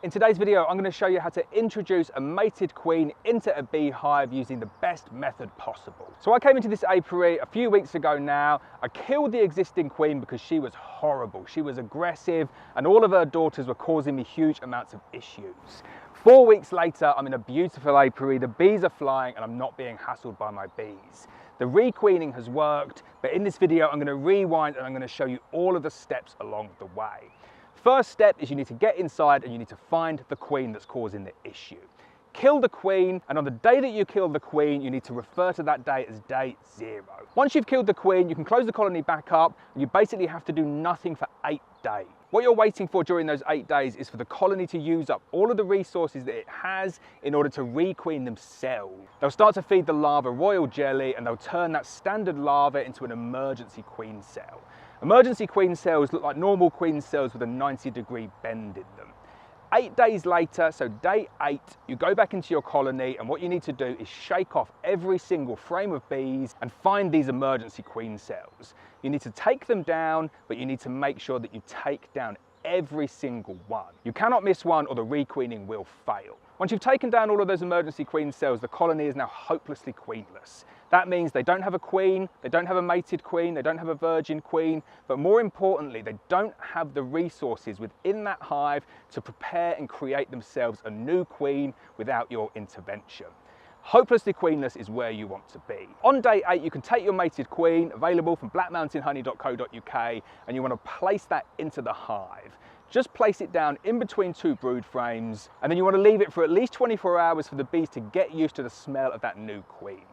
In today's video, I'm going to show you how to introduce a mated queen into a beehive using the best method possible. So I came into this apiary a few weeks ago now. I killed the existing queen because she was horrible. She was aggressive and all of her daughters were causing me huge amounts of issues. 4 weeks later, I'm in a beautiful apiary. The bees are flying and I'm not being hassled by my bees. The requeening has worked, but in this video, I'm going to rewind and I'm going to show you all of the steps along the way. First step is you need to get inside and you need to find the queen that's causing the issue. Kill the queen, and on the day that you kill the queen, you need to refer to that day as day 0. Once you've killed the queen, you can close the colony back up and you basically have to do nothing for 8 days. What you're waiting for during those 8 days is for the colony to use up all of the resources that it has in order to requeen themselves. They'll start to feed the larva royal jelly and they'll turn that standard larva into an emergency queen cell. Emergency queen cells look like normal queen cells with a 90-degree bend in them. 8 days later, so day 8, you go back into your colony and what you need to do is shake off every single frame of bees and find these emergency queen cells. You need to take them down, but you need to make sure that you take down every single one. You cannot miss one or the requeening will fail. Once you've taken down all of those emergency queen cells, the colony is now hopelessly queenless. That means they don't have a queen, they don't have a mated queen, they don't have a virgin queen, but more importantly, they don't have the resources within that hive to prepare and create themselves a new queen without your intervention. Hopelessly queenless is where you want to be. On day 8, you can take your mated queen, available from blackmountainhoney.co.uk, and you want to place that into the hive. Just place it down in between 2 brood frames, and then you want to leave it for at least 24 hours for the bees to get used to the smell of that new queen.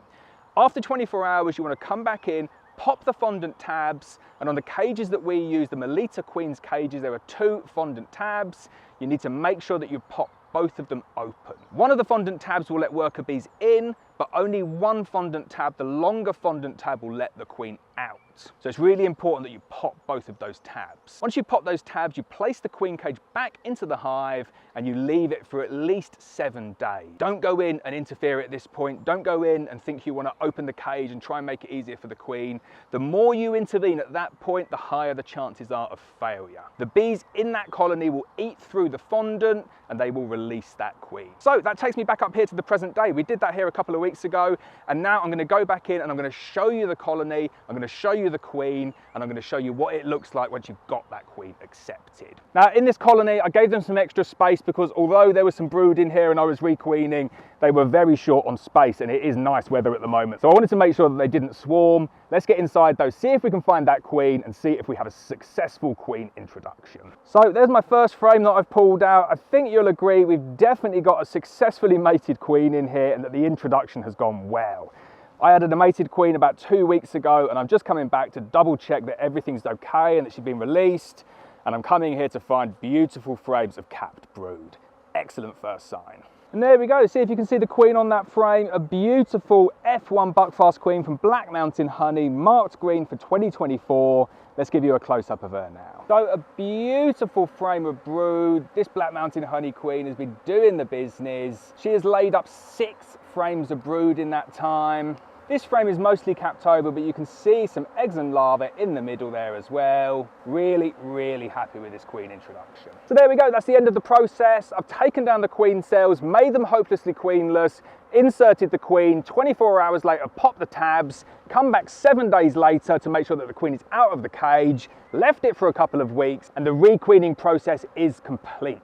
After 24 hours, you want to come back in, pop the fondant tabs, and on the cages that we use, the Melita Queen's cages, there are 2 fondant tabs. You need to make sure that you pop both of them open. One of the fondant tabs will let worker bees in, but only one fondant tab, the longer fondant tab, will let the queen out. So it's really important that you pop both of those tabs. Once you pop those tabs, you place the queen cage back into the hive and you leave it for at least 7 days. Don't go in and interfere at this point. Don't go in and think you want to open the cage and try and make it easier for the queen. The more you intervene at that point, the higher the chances are of failure. The bees in that colony will eat through the fondant and they will release that queen. So that takes me back up here to the present day. We did that here a couple of weeks ago, and now I'm going to go back in and I'm going to show you the colony, I'm going to show you the queen, and I'm going to show you what it looks like once you've got that queen accepted. Now in this colony, I gave them some extra space because although there was some brood in here and I was requeening, they were very short on space and it is nice weather at the moment. So I wanted to make sure that they didn't swarm. Let's get inside though, see if we can find that queen and see if we have a successful queen introduction. So there's my first frame that I've pulled out. I think you'll agree we've definitely got a successfully mated queen in here and that the introduction has gone well. I added a mated queen about 2 weeks ago and I'm just coming back to double check that everything's okay and that she's been released. And I'm coming here to find beautiful frames of capped brood. Excellent first sign. And there we go, see if you can see the queen on that frame, a beautiful F1 Buckfast queen from Black Mountain Honey, marked green for 2024. Let's give you a close-up of her now. So a beautiful frame of brood. This Black Mountain Honey queen has been doing the business. She has laid up 6 frames of brood in that time. This frame is mostly capped over, but you can see some eggs and larvae in the middle there as well. Really, really happy with this queen introduction. So there we go, that's the end of the process. I've taken down the queen cells, made them hopelessly queenless, inserted the queen, 24 hours later, popped the tabs, come back 7 days later to make sure that the queen is out of the cage, left it for a couple of weeks, and the requeening process is complete.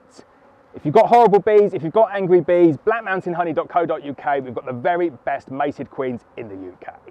If you've got horrible bees, if you've got angry bees, blackmountainhoney.co.uk, we've got the very best mated queens in the UK.